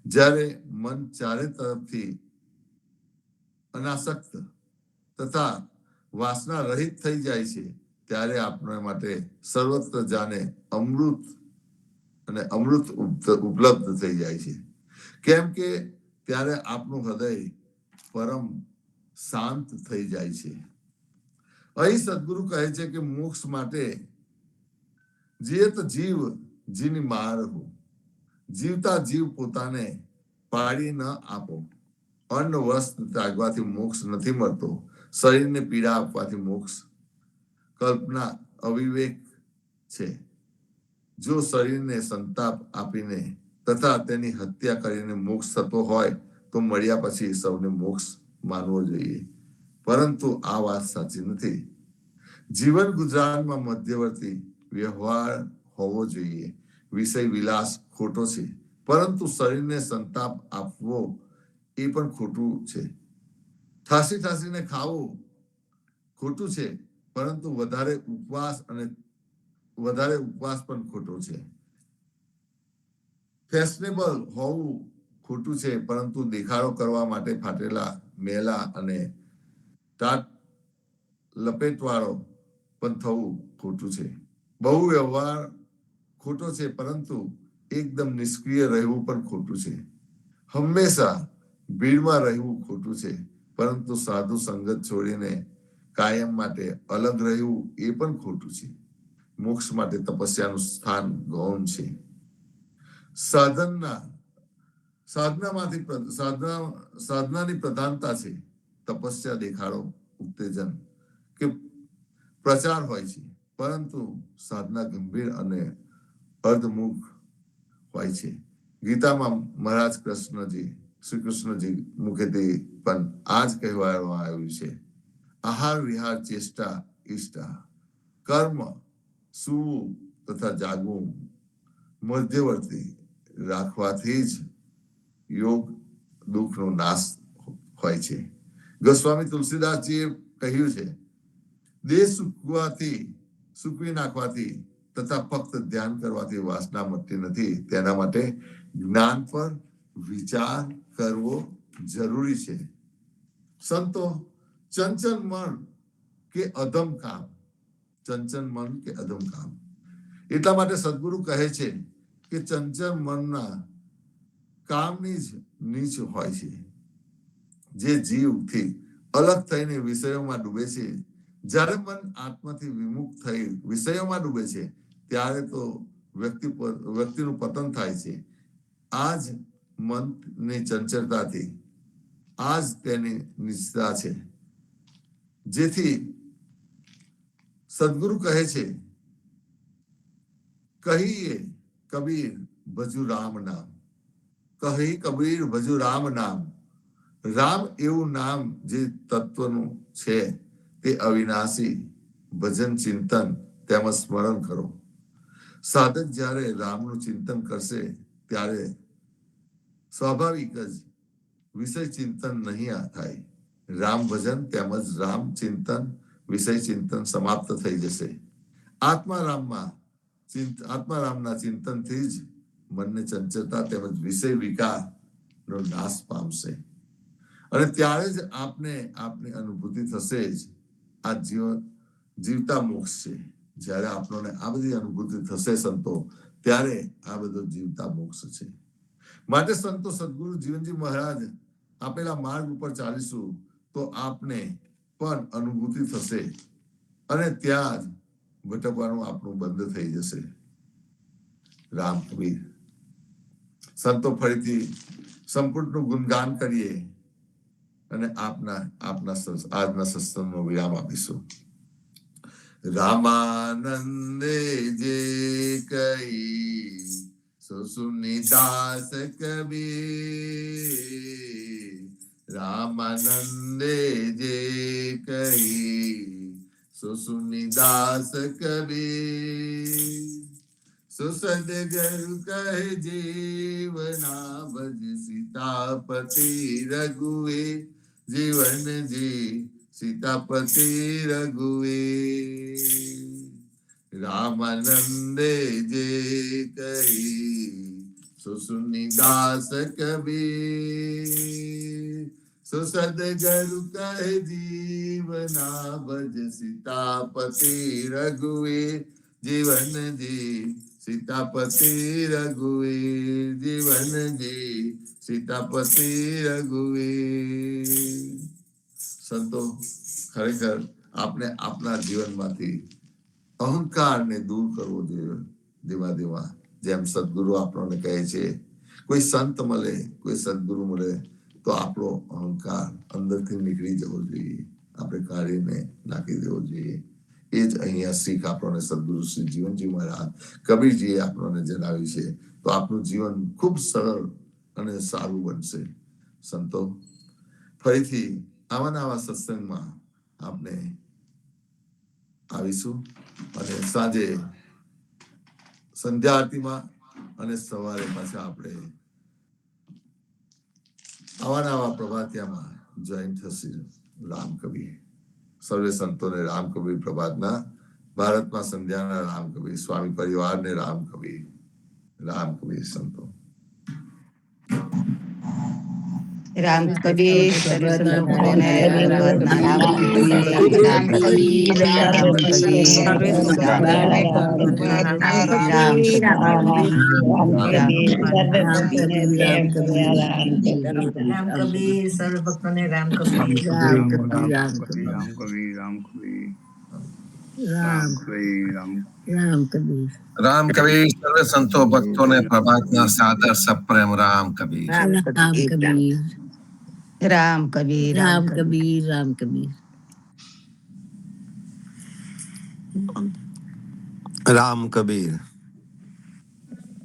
જ્યારે મન ચારે તરફથી અનાસક્ત તથા વાસના રહિત થઈ જાય છે ત્યારે આપણા માટે સર્વત્ર જાણે અમૃત ઉપલબ્ધ થઈ જાય છે. કેમ કે ત્યારે આપણું હૃદય પરમ શાંત થઈ જાય છે. અહીં સદગુરુ કહે છે કે મોક્ષ માટે જીયત જીવ જીની માર હો. જીવતા જીવ પોતાને પાડી ન આપો. અન્ન વસ્ત્ર ત્યાગવાથી મોક્ષ નથી મળતો. શરીરને પીડા આપવાથી મોક્ષ કલ્પના અવિવેક છે. જો શરીરને સંતાપ આપીને તથા તેની હત્યા કરીને મોક્ષ થતો હોય તો મળ્યા પછી સૌને મોક્ષ માનવો જોઈએ. પરંતુ આ વાત સાચી નથી. જીવન ગુજરાનમાં મધ્યવર્તી વ્યવહાર હોવો જોઈએ. વિષય વિલાસ ખોટો છે, પરંતુ શરીરને સંતાપ આપવો એ પણ ખોટું છે. ઠાસી ઠાસીને ખાવું ખોટું છે, પરંતુ વધારે ઉપવાસ પણ ખોટો છે. ફેશનેબલ હોવું ખોટું છે, પરંતુ દેખાડો કરવા માટે ફાટેલા મેલા અને ટાટ લપેટવાળો પણ થવું ખોટું છે. બહુ વ્યવહાર ખોટો છે, પરંતુ એકદમ નિષ્ક્રિય રહેવું પણ ખોટું છે. હંમેશા ભીડમાં રહેવું ખોટું છે, પરંતુ સાધુ સંગત છોડીને કાયમ માટે અલગ રહેવું એ પણ ખોટું છે. મોક્ષ માટે તપસ્યાનું સ્થાન ગૌણ છે. સાધનાની પ્રધાનતા છે. તપસ્યા દેખાડો, ઉત્તેજન કે પ્રચાર હોય છે, પરંતુ સાધના ગંભીર અને અર્ધમુખ હોય છે. ગીતામાં મહારાજ શ્રી કૃષ્ણજી મુખેથી પણ આ જ કહેવામાં આવ્યું છે. આહાર વિહાર ચેષ્ટા ઈષ્ટા કર્મ સૂવું તથા જાગવું મધ્યવર્તી રાખવાથી જ યોગ દુઃખનો નાશ હોય છે. ગોસ્વામી તુલસીદાસજીએ કહ્યું છે, દેહ સૂકવી નાખવાથી તથા ફક્ત ધ્યાન કરવાથી વાસના મટતી નથી. તેના માટે જ્ઞાન પર વિચાર કરવો જરૂરી છે. સંતો ચંચલ મન કે અધમ કામ એટલા માટે સદગુરુ કહે છે કે ચંચલ મનના કામની જ નીચ હોય છે. જે જીવથી અલગ થઈને વિષયોમાં ડૂબે છે, જ્યારે મન આત્માથી વિમુખ થઈ વિષયોમાં ડૂબે છે, ત્યારે તો વ્યક્તિનું પતન થાય છે. આ જ મનની ચંચળતાથી આ જ તેની નિષ્ઠા છે. જેથી સદગુરુ કહે છે, કહીએ કબીર ભજુ રામ નામ. રામ એવું નામ જે તત્વનું છે, તે અવિનાશી. ભજન ચિંતન તેમજ સ્મરણ કરો. સાધક જ્યારે રામનું ચિંતન કરશે, ત્યારે સ્વાભાવિક જ વિષય ચિંતન નહીં થાય. રામ ભજન તેમજ રામ ચિંતન, વિષય ચિંતન સમાપ્ત થઈ જશે. આત્મારામના ચિંતનથી જ મનને ચંચળતા તેમજ વિષય વિકારનો નાશ પામશે. અને ત્યારે જ આપની અનુભૂતિ થશે જ આ જીવતા મોક્ષ છે. જ્યારે આપણને આ બધી અનુભૂતિ થશે સંતો, ત્યારે આ બધો જીવતા મોક્ષ છે. માટે સંતો સદગુરુ જીવનજી મહારાજ આપેલા માર્ગ ઉપર ચાલીશું તો આપને પણ અનુભૂતિ થશે, અને ત્યાં જ ભટકવાનું આપણું બંધ થઈ જશે. રામ કબીર. સંતો ફરીથી સંપૂર્ણનું ગુણગાન કરીએ અને આજના સત્સંગનો વિરામ આપીશું. રામાનંદે જે કહી સુનિદાસ કબીર. રામાનંદે જે કહી સુનિદાસ કબીર. સુસદગરુ કહે જીવના ભજ સીતાપતિ રઘુવીર. જીવન જી સીતાપતિ રઘુવીર. રામાનંદે જે કહી સુનિદાસ કબીર. સુસદગરુ કહે જીવના ભજ સીતાપતિ રઘુવીર. જીવન જી સીતાપતિ રઘુવીર. જીવન જી સીતાપતિ રઘુવીર. સંતો, ખરેખર આપણે આપના જીવનમાંથી અહંકારને દૂર કરવો જોઈએ. ધીમા જેમ સદગુરુ આપણને કહે છે, કોઈ સંત મળે, કોઈ સદગુરુ મળે તો આપણો અહંકાર અંદરથી નીકળી જવો જોઈએ. આપણે કાઢીને નાખી દેવો જોઈએ. એ જ અહીંયા શીખ આપણને સદગુરુ શ્રી જીવનજી મહારાજ કબીરજીએ આપણને જણાવી છે. તો આપણું જીવન ખૂબ સરળ અને સારું બનશે. સંતો, ફરીથી આવા સત્સંગમાં આપણે આવીશું અને સાંજે સંધ્યા આરતીમાં અને સવારે પાછા આપણે આવા પ્રભાતિયામાં જોઈન થશે. રામકવિ સર્વે સંતોને રામકવિ પ્રભાતના, ભારતમાં સંધ્યાના રામકવિ, સ્વામી પરિવારને રામકવિ સંતો. રામ કબીર સર્વ સંતોને પ્રભાતના રામ કબીર, રામ કબીર, રામ કબીર, સર્વે સંતોને પ્રભાતના રામ કબીર, રામ કબીર સર્વ ભક્તોને રામ કબીર. राम कबीर सर्व संतो भक्तों ने प्रभातना सादर सप्रेम राम कबीर. રામ કબીર, રામ કબીર, રામ કબીર. રામ કબીર.